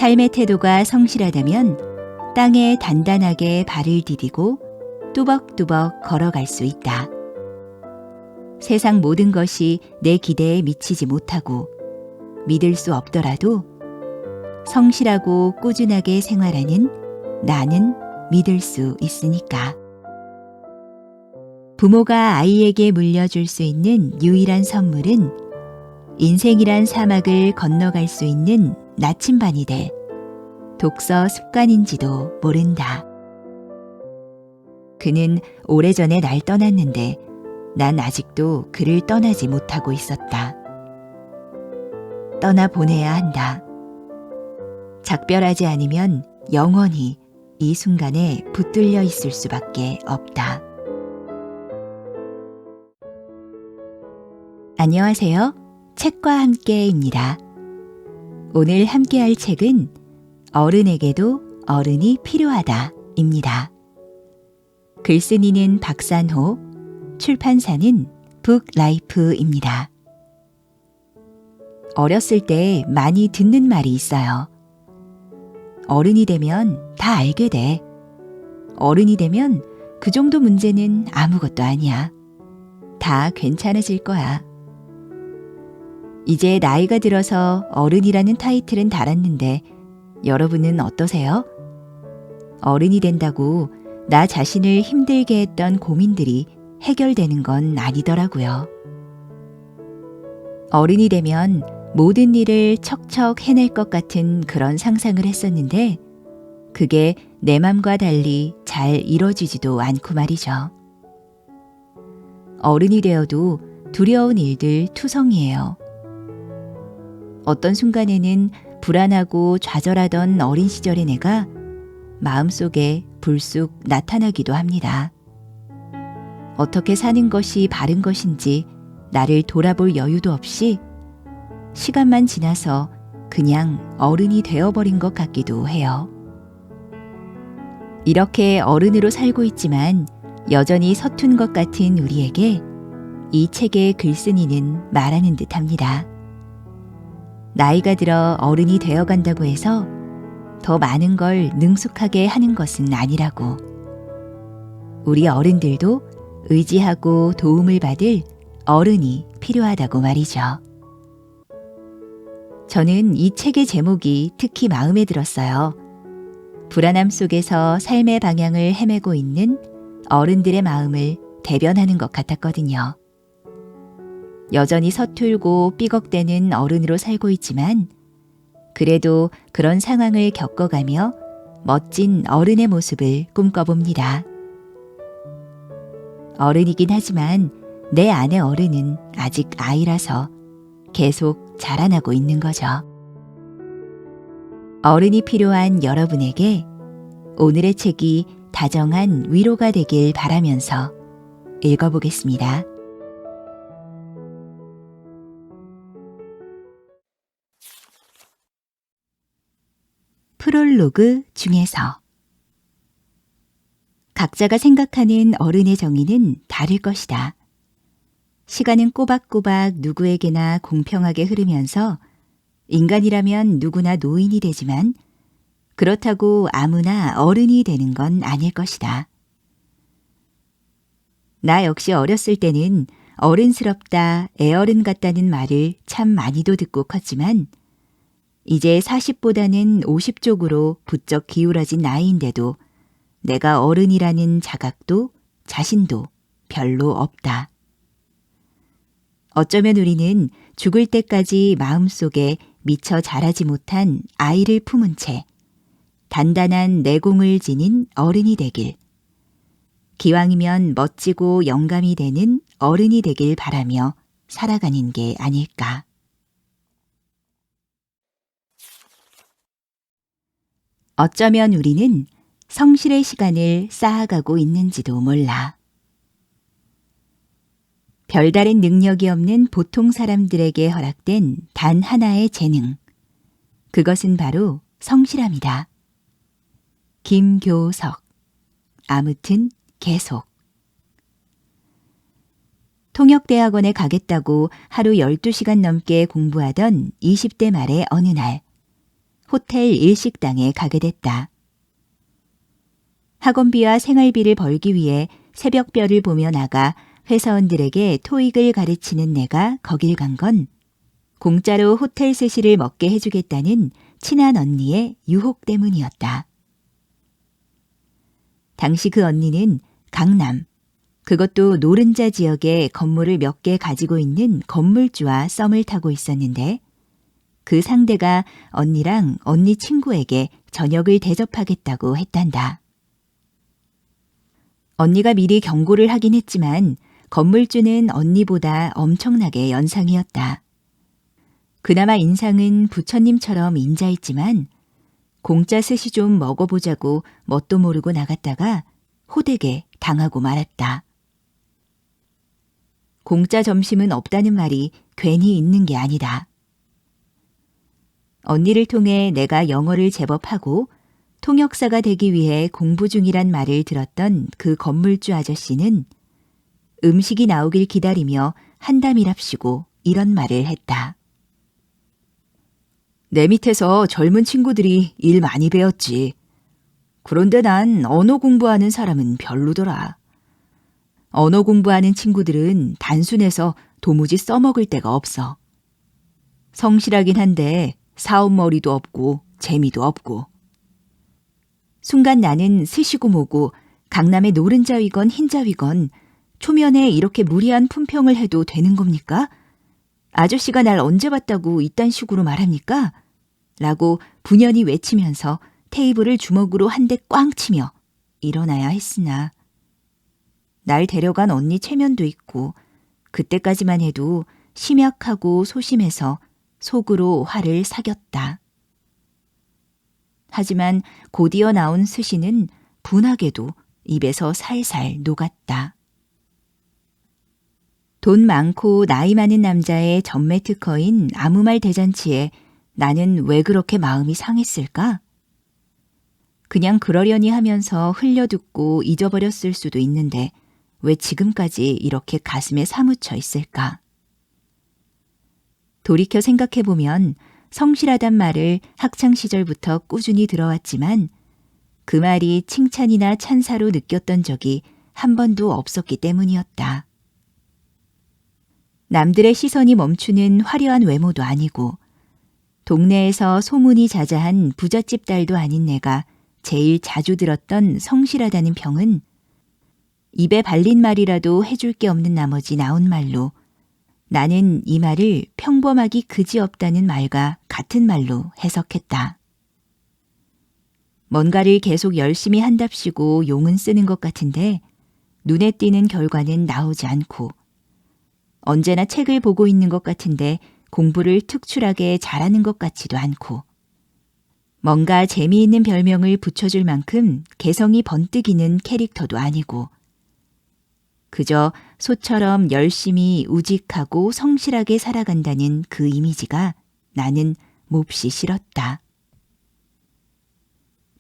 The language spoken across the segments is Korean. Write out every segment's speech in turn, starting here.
삶의 태도가 성실하다면 땅에 단단하게 발을 디디고 뚜벅뚜벅 걸어갈 수 있다. 세상 모든 것이 내 기대에 미치지 못하고 믿을 수 없더라도 성실하고 꾸준하게 생활하는 나는 믿을 수 있으니까. 부모가 아이에게 물려줄 수 있는 유일한 선물은 인생이란 사막을 건너갈 수 있는 나침반이 될 독서 습관인지도 모른다. 그는 오래전에 날 떠났는데 난 아직도 그를 떠나지 못하고 있었다. 떠나보내야 한다. 작별하지 않으면 영원히 이 순간에 붙들려 있을 수밖에 없다. 안녕하세요. 책과 함께입니다. 오늘 함께할 책은 어른에게도 어른이 필요하다입니다. 글쓴이는 박산호, 출판사는 북라이프입니다. 어렸을 때 많이 듣는 말이 있어요. 어른이 되면 다 알게 돼. 어른이 되면 그 정도 문제는 아무것도 아니야. 다 괜찮아질 거야. 이제 나이가 들어서 어른이라는 타이틀은 달았는데 여러분은 어떠세요? 어른이 된다고 나 자신을 힘들게 했던 고민들이 해결되는 건 아니더라고요. 어른이 되면 모든 일을 척척 해낼 것 같은 그런 상상을 했었는데 그게 내 맘과 달리 잘 이뤄지지도 않고 말이죠. 어른이 되어도 두려운 일들 투성이에요. 어떤 순간에는 불안하고 좌절하던 어린 시절의 내가 마음속에 불쑥 나타나기도 합니다. 어떻게 사는 것이 바른 것인지 나를 돌아볼 여유도 없이 시간만 지나서 그냥 어른이 되어버린 것 같기도 해요. 이렇게 어른으로 살고 있지만 여전히 서툰 것 같은 우리에게 이 책의 글쓴이는 말하는 듯합니다. 나이가 들어 어른이 되어간다고 해서 더 많은 걸 능숙하게 하는 것은 아니라고. 우리 어른들도 의지하고 도움을 받을 어른이 필요하다고 말이죠. 저는 이 책의 제목이 특히 마음에 들었어요. 불안함 속에서 삶의 방향을 헤매고 있는 어른들의 마음을 대변하는 것 같았거든요. 여전히 서툴고 삐걱대는 어른으로 살고 있지만 그래도 그런 상황을 겪어가며 멋진 어른의 모습을 꿈꿔봅니다. 어른이긴 하지만 내 안의 어른은 아직 아이라서 계속 자라나고 있는 거죠. 어른이 필요한 여러분에게 오늘의 책이 다정한 위로가 되길 바라면서 읽어보겠습니다. 프롤로그 중에서 각자가 생각하는 어른의 정의는 다를 것이다. 시간은 꼬박꼬박 누구에게나 공평하게 흐르면서 인간이라면 누구나 노인이 되지만 그렇다고 아무나 어른이 되는 건 아닐 것이다. 나 역시 어렸을 때는 어른스럽다, 애어른 같다는 말을 참 많이도 듣고 컸지만 이제 40보다는 50 쪽으로 부쩍 기울어진 나이인데도 내가 어른이라는 자각도 자신도 별로 없다. 어쩌면 우리는 죽을 때까지 마음속에 미처 자라지 못한 아이를 품은 채 단단한 내공을 지닌 어른이 되길, 기왕이면 멋지고 영감이 되는 어른이 되길 바라며 살아가는 게 아닐까. 어쩌면 우리는 성실의 시간을 쌓아가고 있는지도 몰라. 별다른 능력이 없는 보통 사람들에게 허락된 단 하나의 재능. 그것은 바로 성실함이다. 김교석. 아무튼 계속. 통역대학원에 가겠다고 하루 12시간 넘게 공부하던 20대 말의 어느 날, 호텔 일식당에 가게 됐다. 학원비와 생활비를 벌기 위해 새벽별을 보며 나가 회사원들에게 토익을 가르치는 내가 거길 간 건 공짜로 호텔 스시를 먹게 해주겠다는 친한 언니의 유혹 때문이었다. 당시 그 언니는 강남, 그것도 노른자 지역에 건물을 몇 개 가지고 있는 건물주와 썸을 타고 있었는데 그 상대가 언니랑 언니 친구에게 저녁을 대접하겠다고 했단다. 언니가 미리 경고를 하긴 했지만 건물주는 언니보다 엄청나게 연상이었다. 그나마 인상은 부처님처럼 인자했지만 공짜 스시 좀 먹어보자고 뭣도 모르고 나갔다가 호되게 당하고 말았다. 공짜 점심은 없다는 말이 괜히 있는 게 아니다. 언니를 통해 내가 영어를 제법 하고 통역사가 되기 위해 공부 중이란 말을 들었던 그 건물주 아저씨는 음식이 나오길 기다리며 한담이랍시고 이런 말을 했다. 내 밑에서 젊은 친구들이 일 많이 배웠지. 그런데 난 언어 공부하는 사람은 별로더라. 언어 공부하는 친구들은 단순해서 도무지 써먹을 데가 없어. 성실하긴 한데 사업머리도 없고 재미도 없고. 순간 나는 스시고 뭐고 강남의 노른자위건 흰자위건 초면에 이렇게 무리한 품평을 해도 되는 겁니까? 아저씨가 날 언제 봤다고 이딴 식으로 말합니까? 라고 분연히 외치면서 테이블을 주먹으로 한 대 꽝 치며 일어나야 했으나 날 데려간 언니 체면도 있고 그때까지만 해도 심약하고 소심해서 속으로 화를 사겼다. 하지만 곧이어 나온 스시는 분하게도 입에서 살살 녹았다. 돈 많고 나이 많은 남자의 전매 특허인 아무 말 대잔치에 나는 왜 그렇게 마음이 상했을까? 그냥 그러려니 하면서 흘려듣고 잊어버렸을 수도 있는데 왜 지금까지 이렇게 가슴에 사무쳐 있을까? 돌이켜 생각해보면 성실하단 말을 학창시절부터 꾸준히 들어왔지만 그 말이 칭찬이나 찬사로 느꼈던 적이 한 번도 없었기 때문이었다. 남들의 시선이 멈추는 화려한 외모도 아니고 동네에서 소문이 자자한 부잣집 딸도 아닌 내가 제일 자주 들었던 성실하다는 평은 입에 발린 말이라도 해줄 게 없는 나머지 나온 말로 나는 이 말을 평범하기 그지없다는 말과 같은 말로 해석했다. 뭔가를 계속 열심히 한답시고 용은 쓰는 것 같은데 눈에 띄는 결과는 나오지 않고 언제나 책을 보고 있는 것 같은데 공부를 특출하게 잘하는 것 같지도 않고 뭔가 재미있는 별명을 붙여줄 만큼 개성이 번뜩이는 캐릭터도 아니고 그저 소처럼 열심히 우직하고 성실하게 살아간다는 그 이미지가 나는 몹시 싫었다.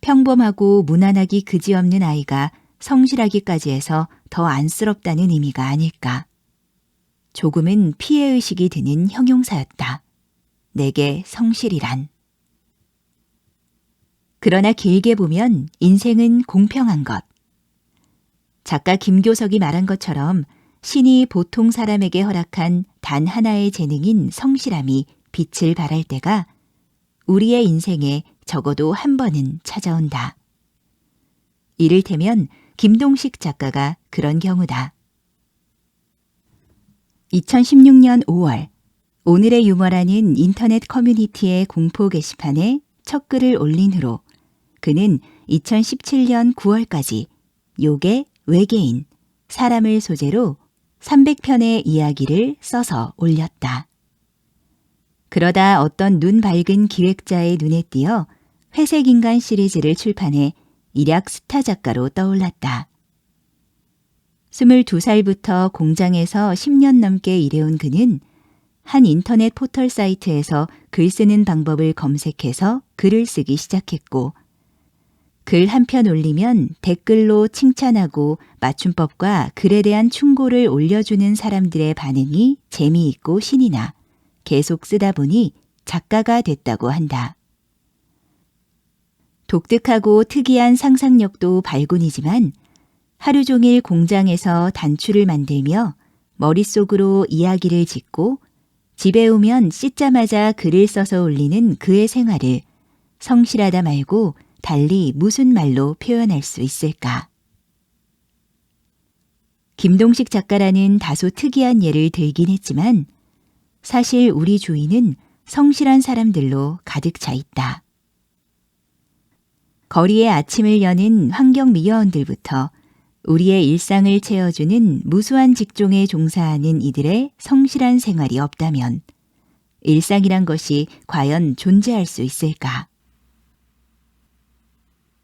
평범하고 무난하기 그지없는 아이가 성실하기까지 해서 더 안쓰럽다는 의미가 아닐까. 조금은 피해의식이 드는 형용사였다. 내게 성실이란. 그러나 길게 보면 인생은 공평한 것. 작가 김교석이 말한 것처럼 신이 보통 사람에게 허락한 단 하나의 재능인 성실함이 빛을 발할 때가 우리의 인생에 적어도 한 번은 찾아온다. 이를테면 김동식 작가가 그런 경우다. 2016년 5월 오늘의 유머라는 인터넷 커뮤니티의 공포 게시판에 첫 글을 올린 후로 그는 2017년 9월까지 요괴, 외계인, 사람을 소재로 300편의 이야기를 써서 올렸다. 그러다 어떤 눈 밝은 기획자의 눈에 띄어 회색인간 시리즈를 출판해 일약 스타 작가로 떠올랐다. 22살부터 공장에서 10년 넘게 일해온 그는 한 인터넷 포털 사이트에서 글 쓰는 방법을 검색해서 글을 쓰기 시작했고 글 한 편 올리면 댓글로 칭찬하고 맞춤법과 글에 대한 충고를 올려주는 사람들의 반응이 재미있고 신이 나 계속 쓰다 보니 작가가 됐다고 한다. 독특하고 특이한 상상력도 발군이지만 하루 종일 공장에서 단추를 만들며 머릿속으로 이야기를 짓고 집에 오면 씻자마자 글을 써서 올리는 그의 생활을 성실하다 말고 달리 무슨 말로 표현할 수 있을까? 김동식 작가라는 다소 특이한 예를 들긴 했지만 사실 우리 주위는 성실한 사람들로 가득 차 있다. 거리의 아침을 여는 환경미화원들부터 우리의 일상을 채워주는 무수한 직종에 종사하는 이들의 성실한 생활이 없다면 일상이란 것이 과연 존재할 수 있을까?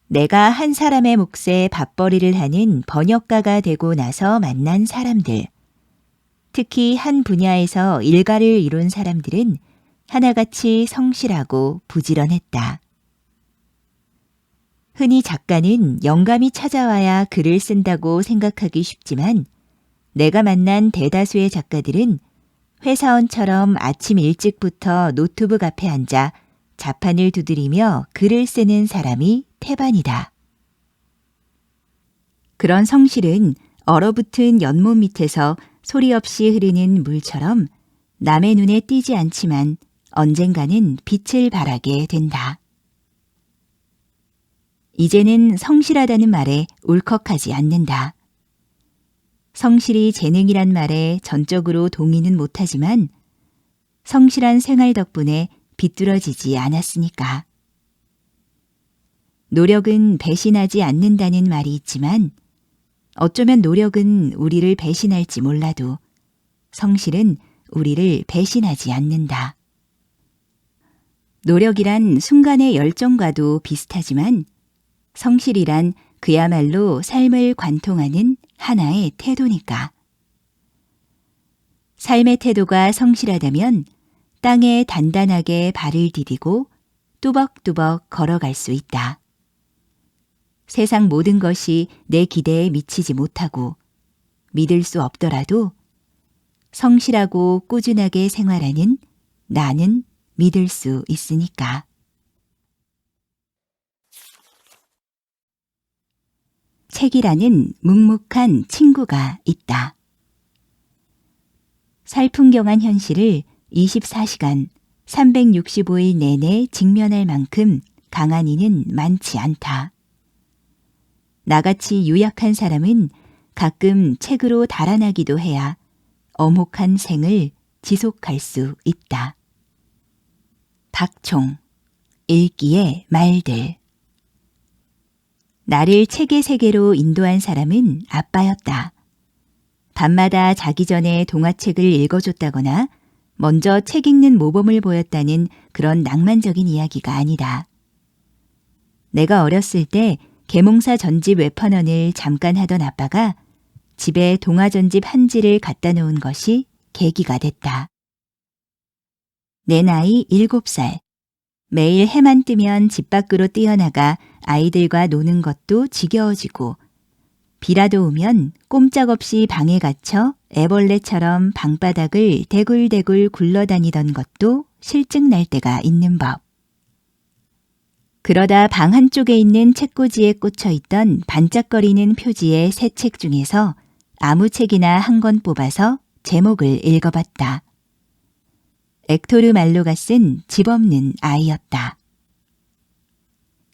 내가 한 사람의 몫에 밥벌이를 하는 번역가가 되고 나서 만난 사람들, 특히 한 분야에서 일가를 이룬 사람들은 하나같이 성실하고 부지런했다. 흔히 작가는 영감이 찾아와야 글을 쓴다고 생각하기 쉽지만 내가 만난 대다수의 작가들은 회사원처럼 아침 일찍부터 노트북 앞에 앉아 자판을 두드리며 글을 쓰는 사람이 태반이다. 그런 성실은 얼어붙은 연못 밑에서 소리 없이 흐르는 물처럼 남의 눈에 띄지 않지만 언젠가는 빛을 발하게 된다. 이제는 성실하다는 말에 울컥하지 않는다. 성실이 재능이란 말에 전적으로 동의는 못하지만 성실한 생활 덕분에 비뚤어지지 않았으니까. 노력은 배신하지 않는다는 말이 있지만 어쩌면 노력은 우리를 배신할지 몰라도 성실은 우리를 배신하지 않는다. 노력이란 순간의 열정과도 비슷하지만 성실이란 그야말로 삶을 관통하는 하나의 태도니까. 삶의 태도가 성실하다면 땅에 단단하게 발을 디디고 뚜벅뚜벅 걸어갈 수 있다. 세상 모든 것이 내 기대에 미치지 못하고 믿을 수 없더라도 성실하고 꾸준하게 생활하는 나는 믿을 수 있으니까. 책이라는 묵묵한 친구가 있다. 살풍경한 현실을 24시간 365일 내내 직면할 만큼 강한 이는 많지 않다. 나같이 유약한 사람은 가끔 책으로 달아나기도 해야 엄혹한 생을 지속할 수 있다. 박총, 읽기의 말들. 나를 책의 세계로 인도한 사람은 아빠였다. 밤마다 자기 전에 동화책을 읽어줬다거나 먼저 책 읽는 모범을 보였다는 그런 낭만적인 이야기가 아니다. 내가 어렸을 때 계몽사 전집 외판원을 잠깐 하던 아빠가 집에 동화 전집 한 지를 갖다 놓은 것이 계기가 됐다. 내 나이 7살. 매일 해만 뜨면 집 밖으로 뛰어나가 아이들과 노는 것도 지겨워지고 비라도 오면 꼼짝없이 방에 갇혀 애벌레처럼 방바닥을 대굴대굴 굴러다니던 것도 실증 날 때가 있는 법. 그러다 방 한쪽에 있는 책꽂이에 꽂혀 있던 반짝거리는 표지의 새 책 중에서 아무 책이나 한 권 뽑아서 제목을 읽어봤다. 엑토르 말로가 쓴 집 없는 아이였다.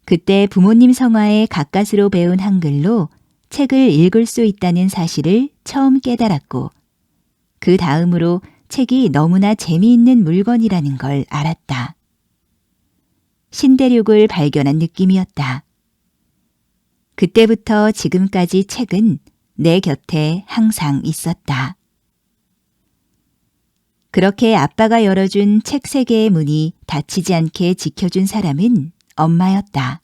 그때 부모님 성화에 가까스로 배운 한글로 책을 읽을 수 있다는 사실을 처음 깨달았고 그 다음으로 책이 너무나 재미있는 물건이라는 걸 알았다. 신대륙을 발견한 느낌이었다. 그때부터 지금까지 책은 내 곁에 항상 있었다. 그렇게 아빠가 열어준 책 세계의 문이 닫히지 않게 지켜준 사람은 엄마였다.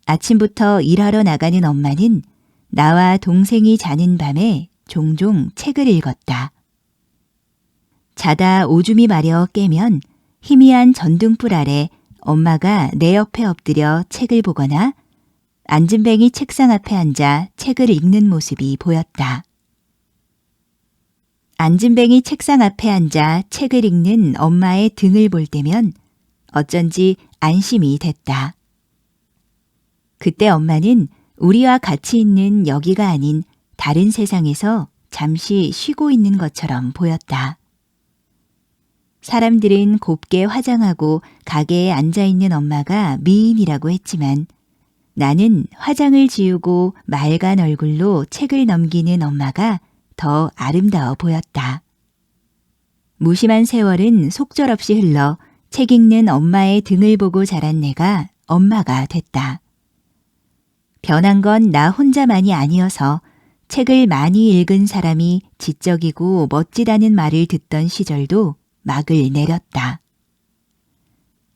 아침부터 일하러 나가는 엄마는 나와 동생이 자는 밤에 종종 책을 읽었다. 자다 오줌이 마려 깨면 희미한 전등불 아래 엄마가 내 옆에 엎드려 책을 보거나 앉은뱅이 책상 앞에 앉아 책을 읽는 모습이 보였다. 앉은뱅이 책상 앞에 앉아 책을 읽는 엄마의 등을 볼 때면 어쩐지 안심이 됐다. 그때 엄마는 우리와 같이 있는 여기가 아닌 다른 세상에서 잠시 쉬고 있는 것처럼 보였다. 사람들은 곱게 화장하고 가게에 앉아있는 엄마가 미인이라고 했지만 나는 화장을 지우고 맑은 얼굴로 책을 넘기는 엄마가 더 아름다워 보였다. 무심한 세월은 속절없이 흘러 책 읽는 엄마의 등을 보고 자란 내가 엄마가 됐다. 변한 건 나 혼자만이 아니어서 책을 많이 읽은 사람이 지적이고 멋지다는 말을 듣던 시절도 막을 내렸다.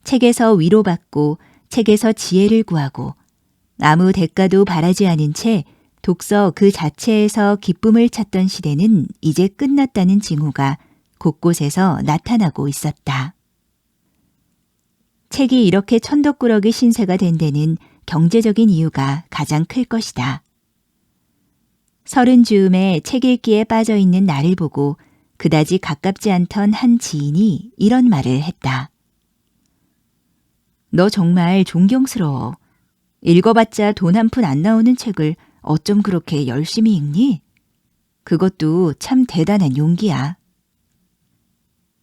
책에서 위로받고 책에서 지혜를 구하고 아무 대가도 바라지 않은 채 독서 그 자체에서 기쁨을 찾던 시대는 이제 끝났다는 징후가 곳곳에서 나타나고 있었다. 책이 이렇게 천덕꾸러기 신세가 된 데는 경제적인 이유가 가장 클 것이다. 30즈음에 책 읽기에 빠져있는 나를 보고 그다지 가깝지 않던 한 지인이 이런 말을 했다. 너 정말 존경스러워. 읽어봤자 돈 한 푼 안 나오는 책을 어쩜 그렇게 열심히 읽니? 그것도 참 대단한 용기야.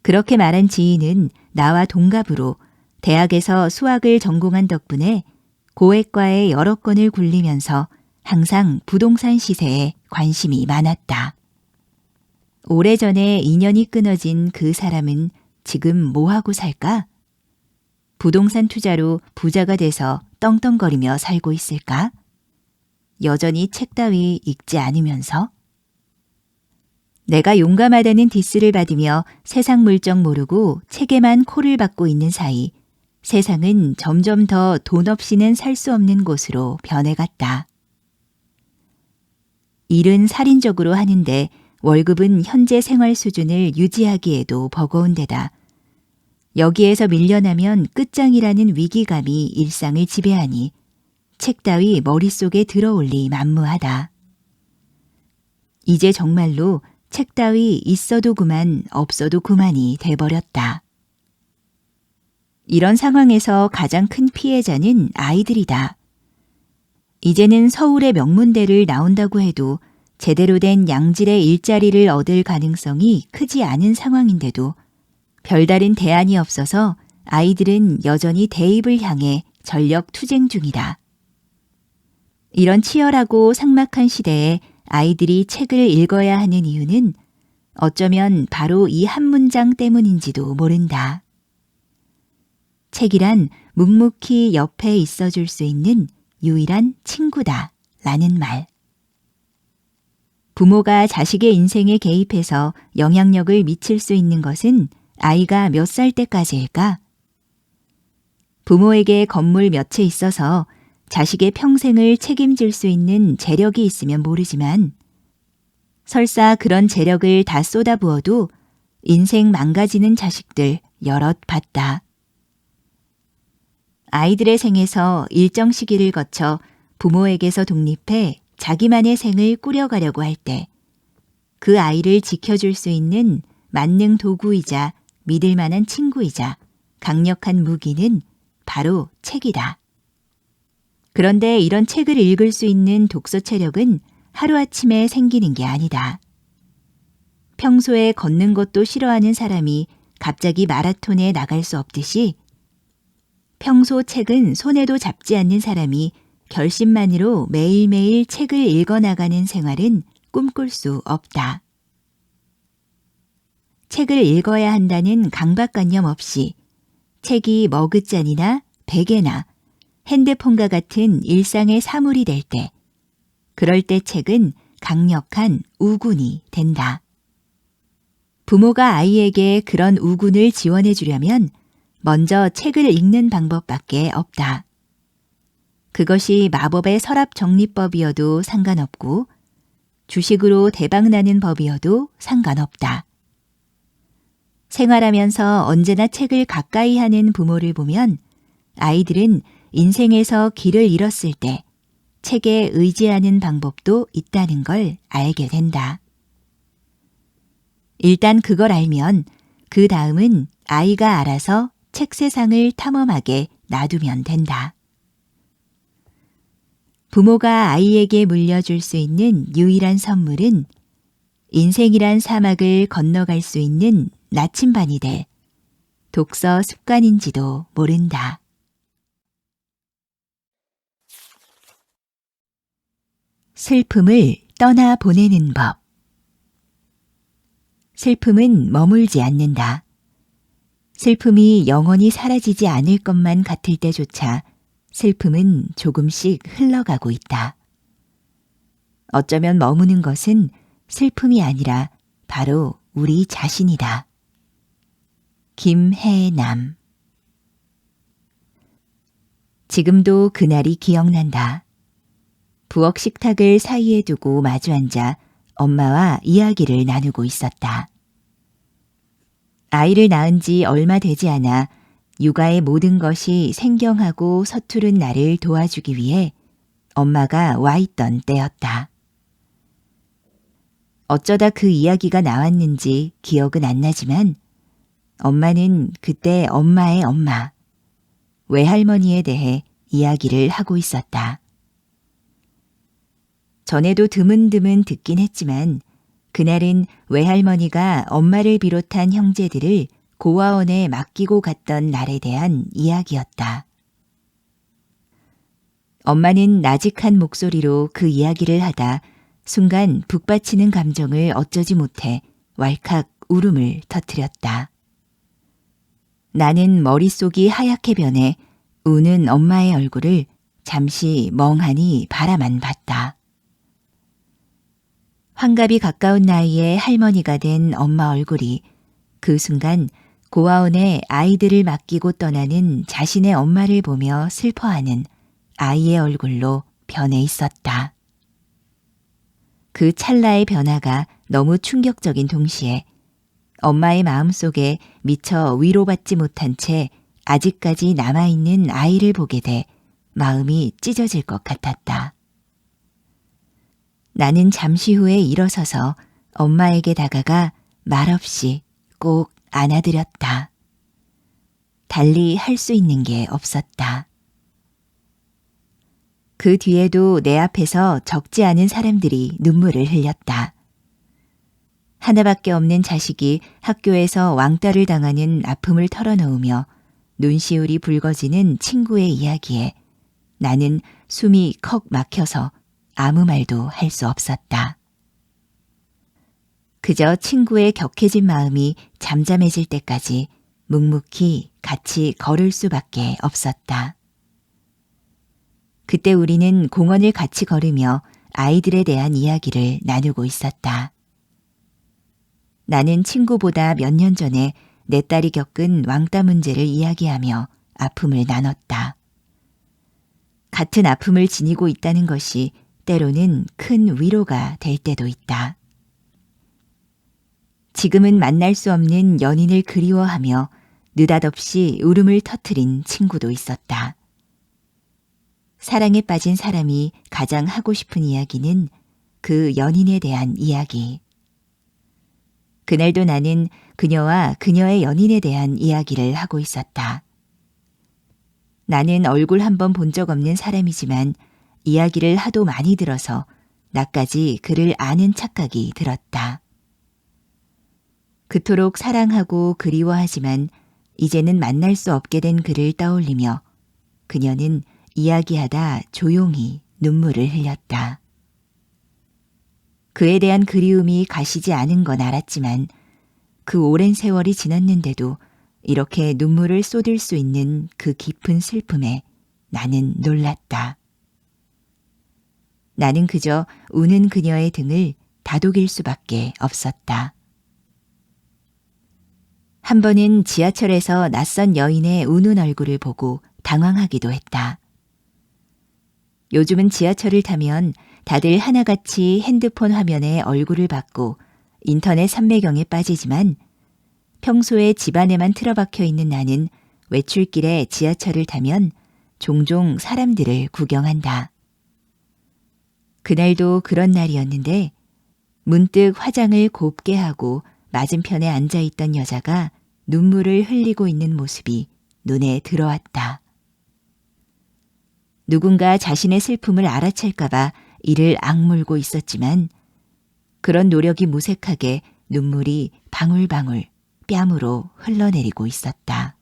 그렇게 말한 지인은 나와 동갑으로 대학에서 수학을 전공한 덕분에 고액과에 여러 건을 굴리면서 항상 부동산 시세에 관심이 많았다. 오래전에 인연이 끊어진 그 사람은 지금 뭐하고 살까? 부동산 투자로 부자가 돼서 떵떵거리며 살고 있을까? 여전히 책 따위 읽지 않으면서? 내가 용감하다는 디스를 받으며 세상 물정 모르고 책에만 코를 박고 있는 사이 세상은 점점 더 돈 없이는 살 수 없는 곳으로 변해갔다. 일은 살인적으로 하는데 월급은 현재 생활 수준을 유지하기에도 버거운 데다 여기에서 밀려나면 끝장이라는 위기감이 일상을 지배하니 책 따위 머릿속에 들어올리 만무하다. 이제 정말로 책 따위 있어도 그만 없어도 그만이 돼버렸다. 이런 상황에서 가장 큰 피해자는 아이들이다. 이제는 서울의 명문대를 나온다고 해도 제대로 된 양질의 일자리를 얻을 가능성이 크지 않은 상황인데도 별다른 대안이 없어서 아이들은 여전히 대입을 향해 전력 투쟁 중이다. 이런 치열하고 삭막한 시대에 아이들이 책을 읽어야 하는 이유는 어쩌면 바로 이 한 문장 때문인지도 모른다. 책이란 묵묵히 옆에 있어줄 수 있는 유일한 친구다 라는 말. 부모가 자식의 인생에 개입해서 영향력을 미칠 수 있는 것은 아이가 몇 살 때까지일까? 부모에게 건물 몇 채 있어서 자식의 평생을 책임질 수 있는 재력이 있으면 모르지만 설사 그런 재력을 다 쏟아부어도 인생 망가지는 자식들 여럿 봤다. 아이들의 생에서 일정 시기를 거쳐 부모에게서 독립해 자기만의 생을 꾸려가려고 할 때 그 아이를 지켜줄 수 있는 만능 도구이자 믿을 만한 친구이자 강력한 무기는 바로 책이다. 그런데 이런 책을 읽을 수 있는 독서 체력은 하루아침에 생기는 게 아니다. 평소에 걷는 것도 싫어하는 사람이 갑자기 마라톤에 나갈 수 없듯이 평소 책은 손에도 잡지 않는 사람이 결심만으로 매일매일 책을 읽어나가는 생활은 꿈꿀 수 없다. 책을 읽어야 한다는 강박관념 없이 책이 머그잔이나 베개나 핸드폰과 같은 일상의 사물이 될 때, 그럴 때 책은 강력한 우군이 된다. 부모가 아이에게 그런 우군을 지원해 주려면 먼저 책을 읽는 방법밖에 없다. 그것이 마법의 서랍 정리법이어도 상관없고 주식으로 대박나는 법이어도 상관없다. 생활하면서 언제나 책을 가까이 하는 부모를 보면 아이들은 인생에서 길을 잃었을 때 책에 의지하는 방법도 있다는 걸 알게 된다. 일단 그걸 알면 그 다음은 아이가 알아서 책 세상을 탐험하게 놔두면 된다. 부모가 아이에게 물려줄 수 있는 유일한 선물은 인생이란 사막을 건너갈 수 있는 나침반이 될 독서 습관인지도 모른다. 슬픔을 떠나 보내는 법. 슬픔은 머물지 않는다. 슬픔이 영원히 사라지지 않을 것만 같을 때조차 슬픔은 조금씩 흘러가고 있다. 어쩌면 머무는 것은 슬픔이 아니라 바로 우리 자신이다. 김해남. 지금도 그날이 기억난다. 부엌 식탁을 사이에 두고 마주 앉아 엄마와 이야기를 나누고 있었다. 아이를 낳은 지 얼마 되지 않아 육아의 모든 것이 생경하고 서투른 나를 도와주기 위해 엄마가 와 있던 때였다. 어쩌다 그 이야기가 나왔는지 기억은 안 나지만 엄마는 그때 엄마의 엄마, 외할머니에 대해 이야기를 하고 있었다. 전에도 드문드문 듣긴 했지만 그날은 외할머니가 엄마를 비롯한 형제들을 고아원에 맡기고 갔던 날에 대한 이야기였다. 엄마는 나직한 목소리로 그 이야기를 하다 순간 북받치는 감정을 어쩌지 못해 왈칵 울음을 터뜨렸다. 나는 머릿속이 하얗게 변해 우는 엄마의 얼굴을 잠시 멍하니 바라만 봤다. 환갑이 가까운 나이에 할머니가 된 엄마 얼굴이 그 순간 고아원에 아이들을 맡기고 떠나는 자신의 엄마를 보며 슬퍼하는 아이의 얼굴로 변해 있었다. 그 찰나의 변화가 너무 충격적인 동시에 엄마의 마음속에 미처 위로받지 못한 채 아직까지 남아있는 아이를 보게 돼 마음이 찢어질 것 같았다. 나는 잠시 후에 일어서서 엄마에게 다가가 말없이 꼭 안아드렸다. 달리 할 수 있는 게 없었다. 그 뒤에도 내 앞에서 적지 않은 사람들이 눈물을 흘렸다. 하나밖에 없는 자식이 학교에서 왕따를 당하는 아픔을 털어놓으며 눈시울이 붉어지는 친구의 이야기에 나는 숨이 컥 막혀서 아무 말도 할 수 없었다. 그저 친구의 격해진 마음이 잠잠해질 때까지 묵묵히 같이 걸을 수밖에 없었다. 그때 우리는 공원을 같이 걸으며 아이들에 대한 이야기를 나누고 있었다. 나는 친구보다 몇 년 전에 내 딸이 겪은 왕따 문제를 이야기하며 아픔을 나눴다. 같은 아픔을 지니고 있다는 것이 때로는 큰 위로가 될 때도 있다. 지금은 만날 수 없는 연인을 그리워하며 느닷없이 울음을 터뜨린 친구도 있었다. 사랑에 빠진 사람이 가장 하고 싶은 이야기는 그 연인에 대한 이야기. 그날도 나는 그녀와 그녀의 연인에 대한 이야기를 하고 있었다. 나는 얼굴 한번 본 적 없는 사람이지만 이야기를 하도 많이 들어서 나까지 그를 아는 착각이 들었다. 그토록 사랑하고 그리워하지만 이제는 만날 수 없게 된 그를 떠올리며 그녀는 이야기하다 조용히 눈물을 흘렸다. 그에 대한 그리움이 가시지 않은 건 알았지만 그 오랜 세월이 지났는데도 이렇게 눈물을 쏟을 수 있는 그 깊은 슬픔에 나는 놀랐다. 나는 그저 우는 그녀의 등을 다독일 수밖에 없었다. 한 번은 지하철에서 낯선 여인의 우는 얼굴을 보고 당황하기도 했다. 요즘은 지하철을 타면 다들 하나같이 핸드폰 화면에 얼굴을 받고 인터넷 삼매경에 빠지지만 평소에 집안에만 틀어박혀 있는 나는 외출길에 지하철을 타면 종종 사람들을 구경한다. 그날도 그런 날이었는데 문득 화장을 곱게 하고 맞은편에 앉아있던 여자가 눈물을 흘리고 있는 모습이 눈에 들어왔다. 누군가 자신의 슬픔을 알아챌까봐 이를 악물고 있었지만 그런 노력이 무색하게 눈물이 방울방울 뺨으로 흘러내리고 있었다.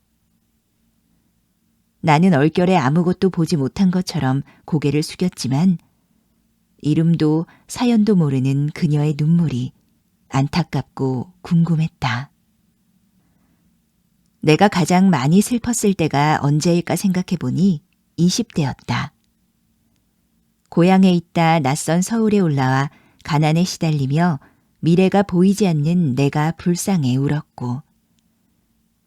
나는 얼결에 아무것도 보지 못한 것처럼 고개를 숙였지만 이름도 사연도 모르는 그녀의 눈물이 안타깝고 궁금했다. 내가 가장 많이 슬펐을 때가 언제일까 생각해보니 20대였다. 고향에 있다 낯선 서울에 올라와 가난에 시달리며 미래가 보이지 않는 내가 불쌍해 울었고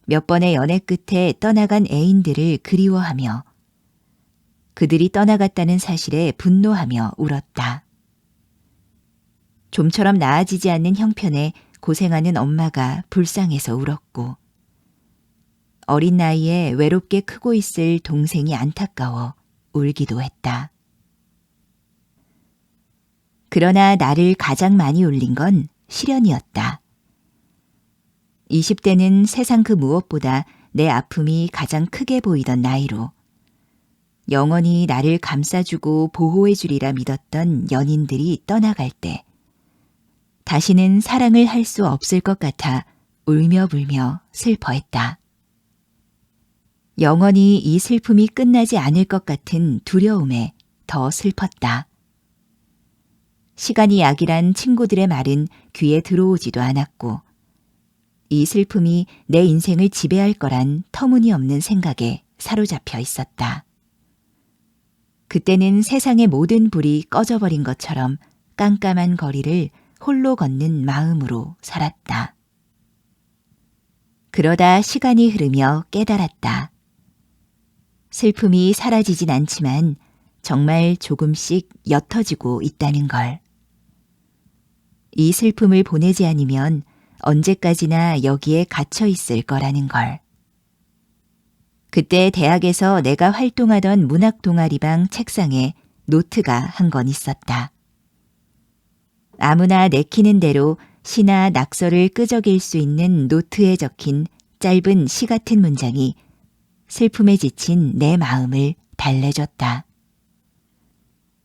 몇 번의 연애 끝에 떠나간 애인들을 그리워하며 그들이 떠나갔다는 사실에 분노하며 울었다. 좀처럼 나아지지 않는 형편에 고생하는 엄마가 불쌍해서 울었고 어린 나이에 외롭게 크고 있을 동생이 안타까워 울기도 했다. 그러나 나를 가장 많이 울린 건 시련이었다. 20대는 세상 그 무엇보다 내 아픔이 가장 크게 보이던 나이로 영원히 나를 감싸주고 보호해주리라 믿었던 연인들이 떠나갈 때 다시는 사랑을 할 수 없을 것 같아 울며 불며 슬퍼했다. 영원히 이 슬픔이 끝나지 않을 것 같은 두려움에 더 슬펐다. 시간이 약이란 친구들의 말은 귀에 들어오지도 않았고 이 슬픔이 내 인생을 지배할 거란 터무니없는 생각에 사로잡혀 있었다. 그때는 세상의 모든 불이 꺼져버린 것처럼 깜깜한 거리를 홀로 걷는 마음으로 살았다. 그러다 시간이 흐르며 깨달았다. 슬픔이 사라지진 않지만 정말 조금씩 옅어지고 있다는 걸. 이 슬픔을 보내지 않으면 언제까지나 여기에 갇혀 있을 거라는 걸. 그때 대학에서 내가 활동하던 문학 동아리방 책상에 노트가 한 권 있었다. 아무나 내키는 대로 시나 낙서를 끄적일 수 있는 노트에 적힌 짧은 시 같은 문장이 슬픔에 지친 내 마음을 달래줬다.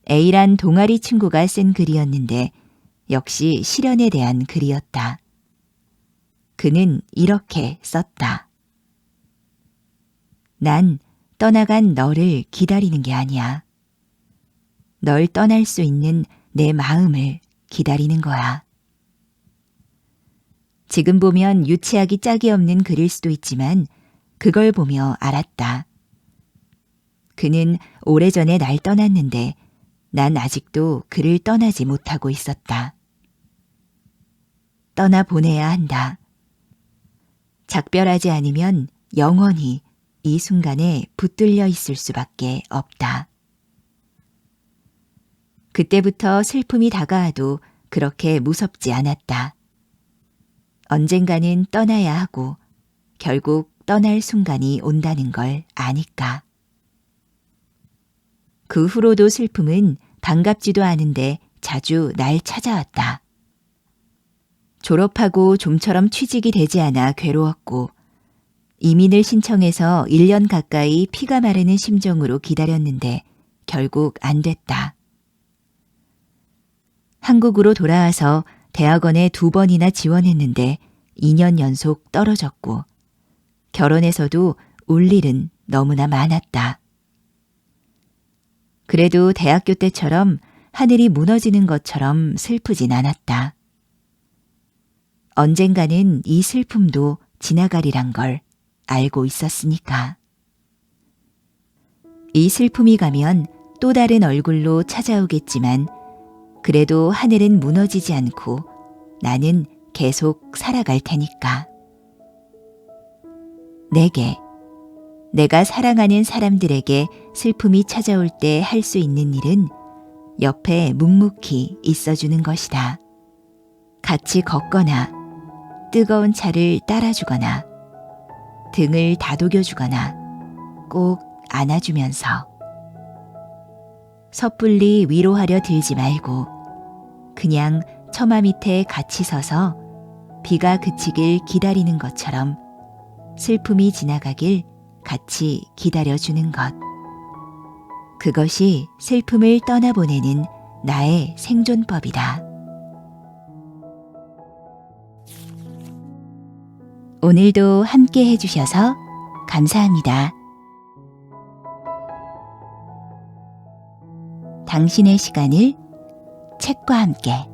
A란 동아리 친구가 쓴 글이었는데 역시 시련에 대한 글이었다. 그는 이렇게 썼다. 난 떠나간 너를 기다리는 게 아니야. 널 떠날 수 있는 내 마음을 기다리는 거야. 지금 보면 유치하기 짝이 없는 글일 수도 있지만 그걸 보며 알았다. 그는 오래전에 날 떠났는데 난 아직도 그를 떠나지 못하고 있었다. 떠나보내야 한다. 작별하지 않으면 영원히 이 순간에 붙들려 있을 수밖에 없다. 그때부터 슬픔이 다가와도 그렇게 무섭지 않았다. 언젠가는 떠나야 하고 결국 떠날 순간이 온다는 걸 아니까. 그 후로도 슬픔은 반갑지도 않은데 자주 날 찾아왔다. 졸업하고 좀처럼 취직이 되지 않아 괴로웠고 이민을 신청해서 1년 가까이 피가 마르는 심정으로 기다렸는데 결국 안 됐다. 한국으로 돌아와서 대학원에 2번이나 지원했는데 2년 연속 떨어졌고 결혼해서도 울 일은 너무나 많았다. 그래도 대학교 때처럼 하늘이 무너지는 것처럼 슬프진 않았다. 언젠가는 이 슬픔도 지나가리란 걸 알고 있었으니까. 이 슬픔이 가면 또 다른 얼굴로 찾아오겠지만 그래도 하늘은 무너지지 않고 나는 계속 살아갈 테니까. 내가 사랑하는 사람들에게 슬픔이 찾아올 때 할 수 있는 일은 옆에 묵묵히 있어주는 것이다. 같이 걷거나 뜨거운 차를 따라주거나 등을 다독여주거나 꼭 안아주면서 섣불리 위로하려 들지 말고 그냥 처마 밑에 같이 서서 비가 그치길 기다리는 것처럼 슬픔이 지나가길 같이 기다려주는 것. 그것이 슬픔을 떠나보내는 나의 생존법이다. 오늘도 함께 해주셔서 감사합니다. 당신의 시간을 책과 함께